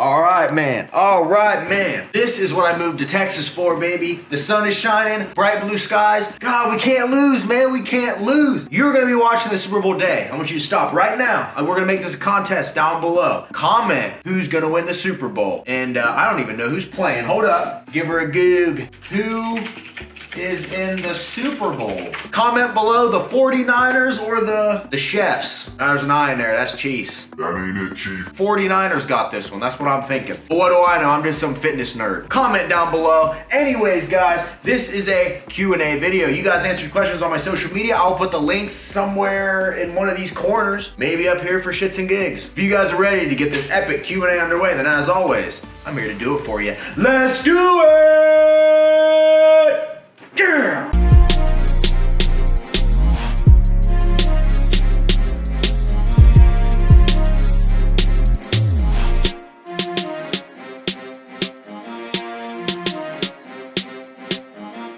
All right, man. All right, man. This is what I moved to Texas for, baby. The sun is shining, bright blue skies. God, we can't lose, man. We can't lose. You're going to be watching the Super Bowl day. I want you to stop right now. We're going to make this a contest down below. Comment who's going to win the Super Bowl. And I don't even know who's playing. Hold up. Give her a goog. Who is in the Super Bowl? Comment below the 49ers or the Chefs. There's an I in there. That's Chiefs. That ain't it, Chief. 49ers got this one. That's what I'm thinking. But what do I know? I'm just some fitness nerd. Comment down below. Anyways, guys, this is a Q&A video. You guys answered questions on my social media. I'll put the links somewhere in one of these corners. Maybe up here for shits and gigs. If you guys are ready to get this epic Q&A underway, then as always, I'm here to do it for you. Let's do it! Yeah!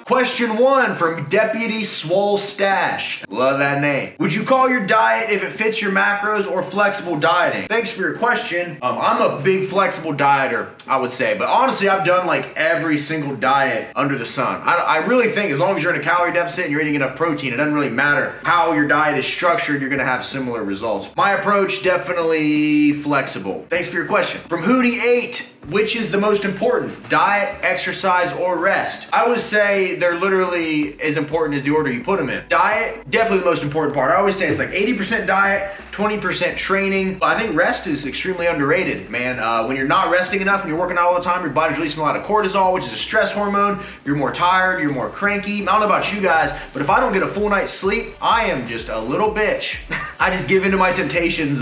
Question 1 from Deputy Swole Stash. Love that name. Would you call your diet if it fits your macros or flexible dieting? Thanks for your question. I'm a big flexible dieter, I would say. But honestly, I've done like every single diet under the sun. I really think as long as you're in a calorie deficit and you're eating enough protein, it doesn't really matter how your diet is structured, you're gonna have similar results. My approach, definitely flexible. Thanks for your question. From Hootie8, which is the most important? Diet, exercise, or rest? I would say they're literally as important as the order you put them in. Diet, definitely the most important part. I always say it's like 80% diet, 20% training. I think rest is extremely underrated, man. When you're not resting enough and you're working out all the time, your body's releasing a lot of cortisol, which is a stress hormone. You're more tired, you're more cranky. I don't know about you guys, but if I don't get a full night's sleep, I am just a little bitch. I just give into my temptations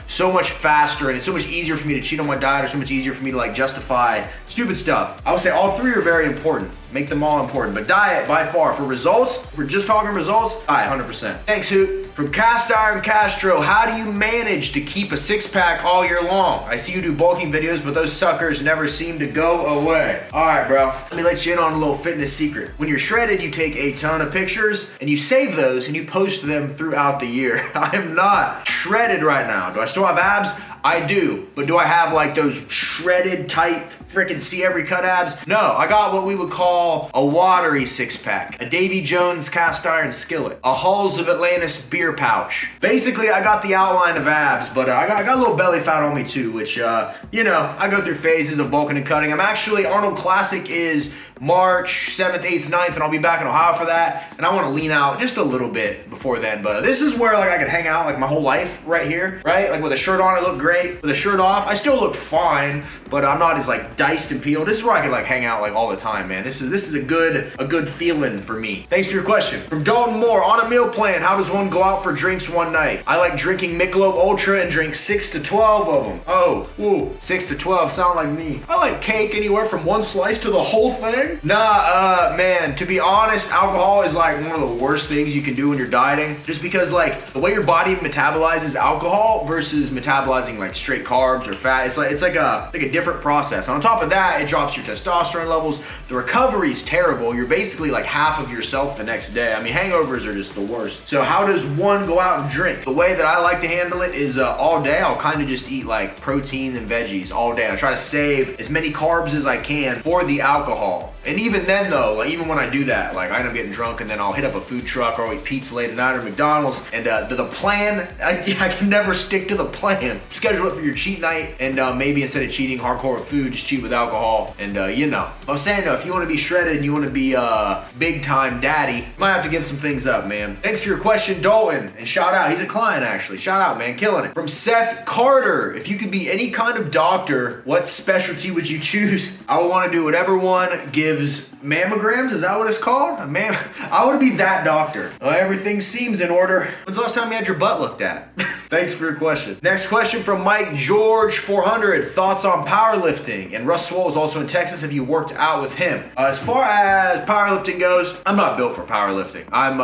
so much faster, and it's so much easier for me to cheat on my diet, or so much easier for me to like justify stupid stuff. I would say all three are very important. Make them all important, but diet by far. For results, if we're just talking results, diet 100%. Thanks, Hoot. From Cast Iron Castro, how do you manage to keep a six-pack all year long? I see you do bulking videos, but those suckers never seem to go away. All right, bro. Let me let you in on a little fitness secret. When you're shredded, you take a ton of pictures and you save those and you post them throughout the year. I am not shredded right now. Do I still have abs? I do. But do I have like those shredded, tight, freaking see every cut abs? No, I got what we would call a watery six-pack, a Davy Jones cast iron skillet, a Halls of Atlantis beer pouch. Basically, I got the outline of abs, but I got a little belly fat on me too, which, you know, I go through phases of bulking and cutting. I'm actually, Arnold Classic is March 7th, 8th, 9th, and I'll be back in Ohio for that. And I want to lean out just a little bit before then. But this is where like I could hang out like my whole life right here, right? Like with a shirt on, I look great. With a shirt off, I still look fine, but I'm not as like diced and peeled. This is where I could like hang out like all the time, man. This is a good feeling for me. Thanks for your question. From Dalton Moore, on a meal plan, how does one go out for drinks one night? I like drinking Michelob Ultra and drink 6 to 12 of them. Oh, woo, 6 to 12 sound like me. I like cake anywhere from one slice to the whole thing. Nah, man, to be honest, alcohol is like one of the worst things you can do when you're dieting, just because like the way your body metabolizes alcohol versus metabolizing like straight carbs or fat, it's like a different process. And on top of that, it drops your testosterone levels. The recovery's terrible. You're basically like half of yourself the next day. I mean, hangovers are just the worst. So how does one go out and drink? The way that I like to handle it is all day, I'll kind of just eat like protein and veggies all day. I try to save as many carbs as I can for the alcohol. And even then though, like even when I do that, like I end up getting drunk and then I'll hit up a food truck or I'll eat pizza late at night or McDonald's. And the plan, I can never stick to the plan. Schedule it for your cheat night and maybe instead of cheating hardcore with food, just cheat with alcohol. And you know, I'm saying though, if you want to be shredded and you want to be big time daddy, you might have to give some things up, man. Thanks for your question, Dalton. And shout out, he's a client actually. Shout out, man, killing it. From Seth Carter, if you could be any kind of doctor, what specialty would you choose? I would want to do whatever one gives mammograms, is that what it's called? I want to be that doctor. Everything seems in order. When's the last time you had your butt looked at? Thanks for your question. Next question from Mike George 400. Thoughts on powerlifting? And Russ Swole is also in Texas. Have you worked out with him? As far as powerlifting goes, I'm not built for powerlifting. I'm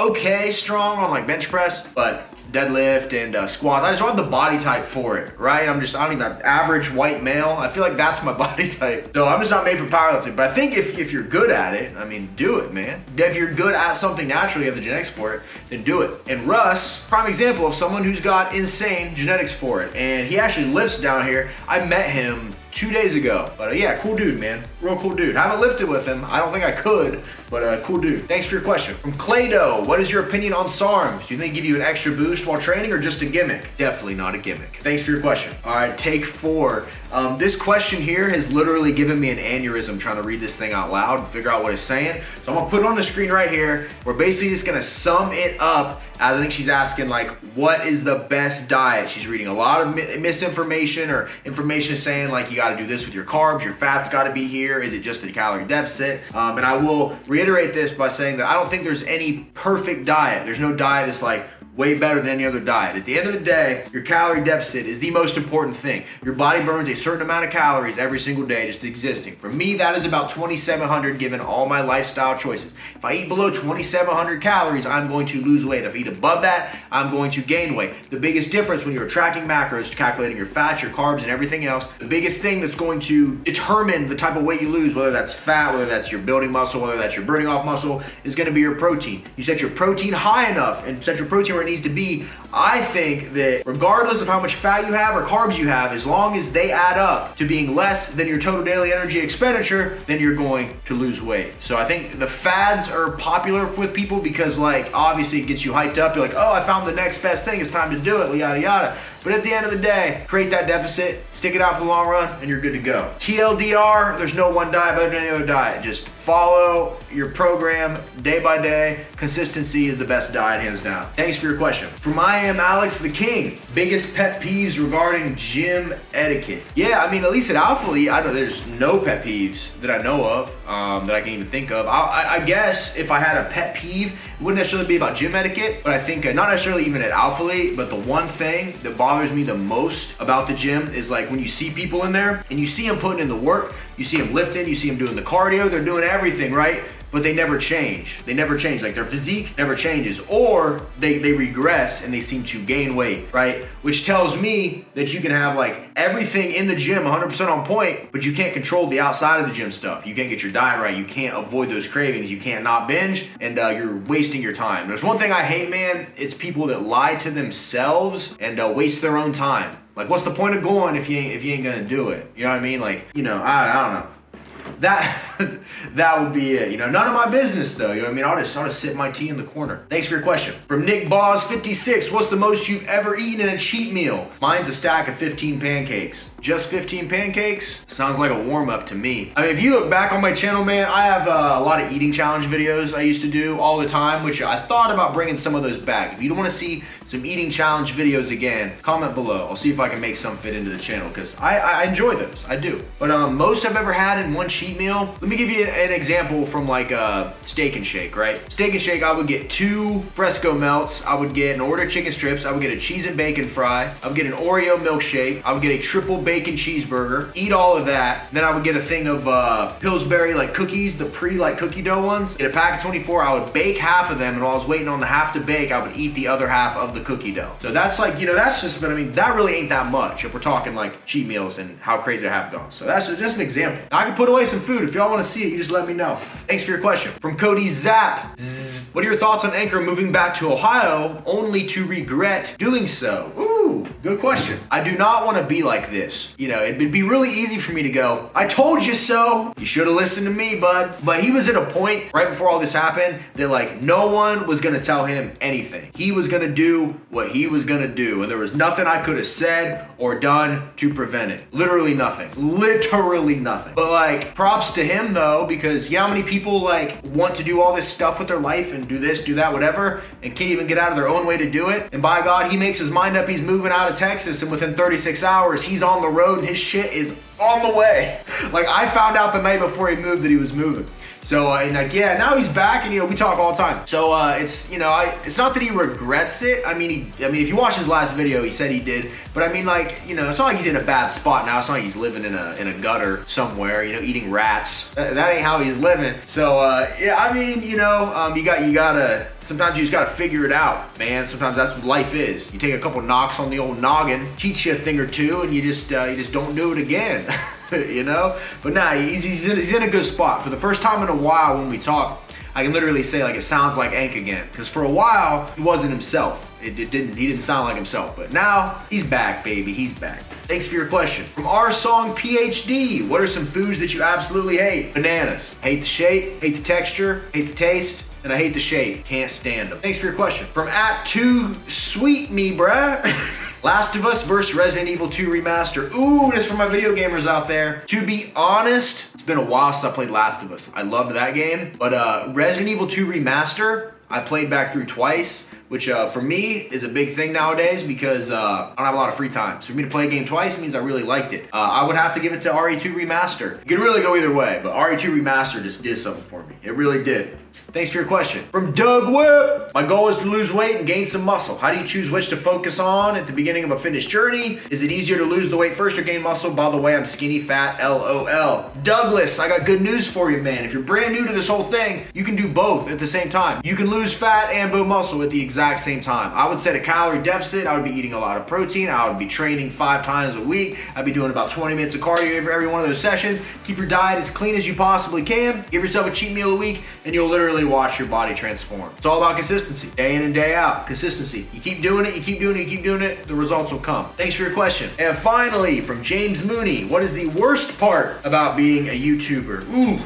okay strong on like bench press, but deadlift and squats. I just don't have the body type for it, right? I don't even have average white male. I feel like that's my body type. So I'm just not made for powerlifting. But I think if you're good at it, I mean, do it, man. If you're good at something naturally, you have the genetics for it, then do it. And Russ, prime example of someone who's got insane genetics for it. And he actually lifts down here. I met him 2 days ago. But yeah, cool dude, man. Real cool dude. I haven't lifted with him. I don't think I could, but cool dude. Thanks for your question. From Claydo, what is your opinion on SARMS? Do you think give you an extra boost while training or just a gimmick? Definitely not a gimmick. Thanks for your question. All right, take 4. This question here has literally given me an aneurysm trying to read this thing out loud and figure out what it's saying. So I'm gonna put it on the screen right here. We're basically just gonna sum it up. I think she's asking like, what is the best diet? She's reading a lot of misinformation or information saying like, you gotta do this with your carbs, your fat's gotta be here. Is it just a calorie deficit? And I will reiterate this by saying that I don't think there's any perfect diet. There's no diet that's like way better than any other diet. At the end of the day, your calorie deficit is the most important thing. Your body burns a certain amount of calories every single day just existing. For me, that is about 2,700 given all my lifestyle choices. If I eat below 2,700 calories, I'm going to lose weight. If I eat above that, I'm going to gain weight. The biggest difference when you're tracking macros, calculating your fats, your carbs, and everything else, the biggest thing that's going to determine the type of weight you lose, whether that's fat, whether that's your building muscle, whether that's your burning off muscle, is gonna be your protein. You set your protein high enough and set your protein where it needs to be. I think that regardless of how much fat you have or carbs you have, as long as they add up to being less than your total daily energy expenditure, then you're going to lose weight. So I think the fads are popular with people because like obviously it gets you hyped up. You're like, oh, I found the next best thing. It's time to do it. Yada yada. But at the end of the day, create that deficit, stick it out for the long run, and you're good to go. TLDR, there's no one diet better than any other diet. Just follow your program day by day. Consistency is the best diet, hands down. Thanks for your question. From I am Alex the King, biggest pet peeves regarding gym etiquette. Yeah, I mean, at least at Alpha Elite, I know there's no pet peeves that I know of, that I can even think of. I guess if I had a pet peeve, it wouldn't necessarily be about gym etiquette, but I think not necessarily even at Alpha Elite, but the one thing that bothers me the most about the gym is like when you see people in there and you see them putting in the work, you see them lifting, you see them doing the cardio, they're doing everything, right? But they never change. They never change. Like their physique never changes, or they regress and they seem to gain weight, right? Which tells me that you can have like everything in the gym 100% on point, but you can't control the outside of the gym stuff. You can't get your diet right. You can't avoid those cravings. You can't not binge, and you're wasting your time. There's one thing I hate, man. It's people that lie to themselves and waste their own time. Like, what's the point of going if you ain't gonna do it? You know what I mean? Like, you know, I don't know. That would be it. You know, none of my business though. You know what I mean? I'll just sip my tea in the corner. Thanks for your question. From Nick Boz 56, what's the most you've ever eaten in a cheat meal? Mine's a stack of 15 pancakes. Just 15 pancakes? Sounds like a warm up to me. I mean, if you look back on my channel, man, I have a lot of eating challenge videos I used to do all the time, which I thought about bringing some of those back. If you don't want to see some eating challenge videos again, comment below. I'll see if I can make some fit into the channel because I enjoy those. I do. But most I've ever had in one cheat meal, let me give you an example from like a Steak and Shake, right? Steak and Shake, I would get 2 Fresco melts, I would get an order of chicken strips, I would get a cheese and bacon fry, I would get an Oreo milkshake, I would get a triple bacon cheeseburger, eat all of that, then I would get a thing of Pillsbury like cookies, the like cookie dough ones, get a pack of 24, I would bake half of them, and while I was waiting on the half to bake, I would eat the other half of the cookie dough. So that's like, you know, that's just, but I mean, that really ain't that much if we're talking like cheat meals and how crazy I have gone. So that's just an example. Now, I can put away some food. If y'all want to see it, you just let me know. Thanks for your question. From Cody Zapp. What are your thoughts on Anchor moving back to Ohio only to regret doing so? Ooh, good question. I do not want to be like this. You know, it'd be really easy for me to go, I told you so. You should have listened to me, bud. But he was at a point right before all this happened that like no one was going to tell him anything. He was going to do what he was going to do. And there was nothing I could have said or done to prevent it. Literally nothing. Literally nothing. But like props to him though, because you know how many people like want to do all this stuff with their life and do this, do that, whatever, and can't even get out of their own way to do it. And by God, he makes his mind up, he's moving out of Texas, and within 36 hours, he's on the road and his shit is on the way. Like I found out the night before he moved that he was moving. So, and like, yeah, now he's back and, you know, we talk all the time. So, it's, you know, it's not that he regrets it. I mean, if you watch his last video, he said he did. But I mean, like, you know, it's not like he's in a bad spot now. It's not like he's living in a gutter somewhere, you know, eating rats. That ain't how he's living. So, yeah, I mean, you know, you gotta Sometimes you just gotta figure it out, man. Sometimes that's what life is. You take a couple knocks on the old noggin, teach you a thing or two, and you just don't do it again. You know? But nah, he's in a good spot. For the first time in a while when we talk, I can literally say like it sounds like Ank again. Because for a while, he wasn't himself. He didn't sound like himself. But now, he's back, baby. He's back. Thanks for your question. From our song PhD, what are some foods that you absolutely hate? Bananas. Hate the shape, hate the texture, hate the taste, and I hate the shape. Can't stand them. Thanks for your question. From @2sweetme, bruh. Last of Us versus Resident Evil 2 Remaster. Ooh, this is for my video gamers out there. To be honest, it's been a while since I played Last of Us. I loved that game, but Resident Evil 2 Remaster, I played back through twice, which for me is a big thing nowadays because I don't have a lot of free time. So for me to play a game twice means I really liked it. I would have to give it to RE2 Remaster. It could really go either way, but RE2 Remaster just did something for me. It really did. Thanks for your question. From Doug Webb. My goal is to lose weight and gain some muscle. How do you choose which to focus on at the beginning of a fitness journey? Is it easier to lose the weight first or gain muscle? By the way, I'm skinny fat, LOL. Douglas, I got good news for you, man. If you're brand new to this whole thing, you can do both at the same time. You can lose fat and build muscle at the exact same time. I would set a calorie deficit. I would be eating a lot of protein. I would be training 5 times a week. I'd be doing about 20 minutes of cardio for every one of those sessions. Keep your diet as clean as you possibly can. Give yourself a cheat meal a week, and you'll literally watch your body transform. It's all about consistency. Day in and day out. Consistency. You keep doing it, you keep doing it, you keep doing it, the results will come. Thanks for your question. And finally, from James Mooney, what is the worst part about being a YouTuber? Ooh.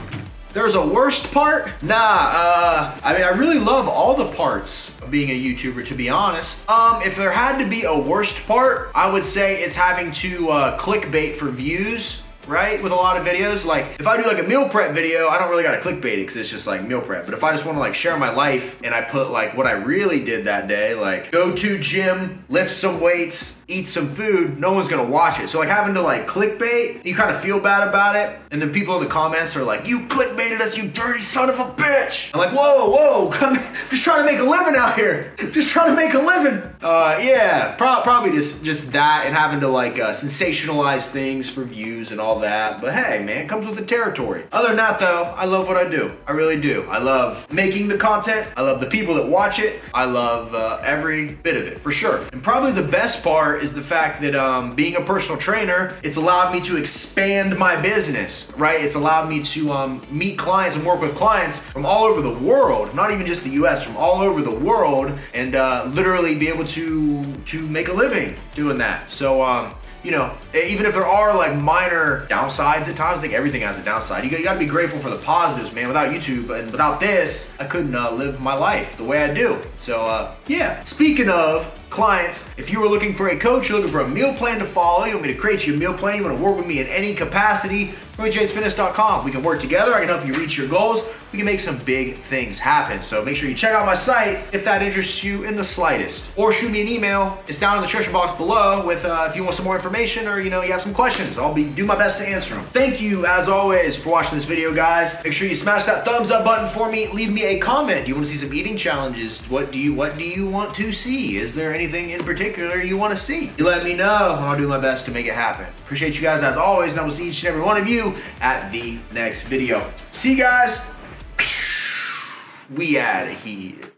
There's a worst part? Nah, I mean, I really love all the parts of being a YouTuber, to be honest. If there had to be a worst part, I would say it's having to clickbait for views, right? With a lot of videos. Like, if I do like a meal prep video, I don't really gotta clickbait it because it's just like meal prep. But if I just wanna like share my life and I put like what I really did that day, like go to gym, lift some weights, eat some food, no one's gonna watch it. So like having to like clickbait, you kind of feel bad about it. And then people in the comments are like, you clickbaited us, you dirty son of a bitch. I'm like, whoa, I'm just trying to make a living out here. Just trying to make a living. Yeah, probably just that and having to like sensationalize things for views and all that. But hey, man, it comes with the territory. Other than that though, I love what I do. I really do. I love making the content. I love the people that watch it. I love every bit of it, for sure. And probably the best part is the fact that being a personal trainer, it's allowed me to expand my business, right? It's allowed me to meet clients and work with clients from all over the world, not even just the US, from all over the world, and literally be able to make a living doing that. So, you know, even if there are like minor downsides at times, I think everything has a downside. You gotta be grateful for the positives, man. Without YouTube and without this, I couldn't live my life the way I do. So, yeah. Speaking of clients, if you were looking for a coach, you're looking for a meal plan to follow, you want me to create you a meal plan, you want to work with me in any capacity, RoyJaysFitness.com. We can work together. I can help you reach your goals. We can make some big things happen. So make sure you check out my site if that interests you in the slightest. Or shoot me an email. It's down in the description box below with if you want some more information or you have some questions. I'll do my best to answer them. Thank you as always for watching this video, guys. Make sure you smash that thumbs up button for me. Leave me a comment. Do you want to see some eating challenges? What do you want to see? Is there anything in particular you want to see? You let me know and I'll do my best to make it happen. Appreciate you guys as always, and I will see each and every one of you at the next video. See you guys. We outta here.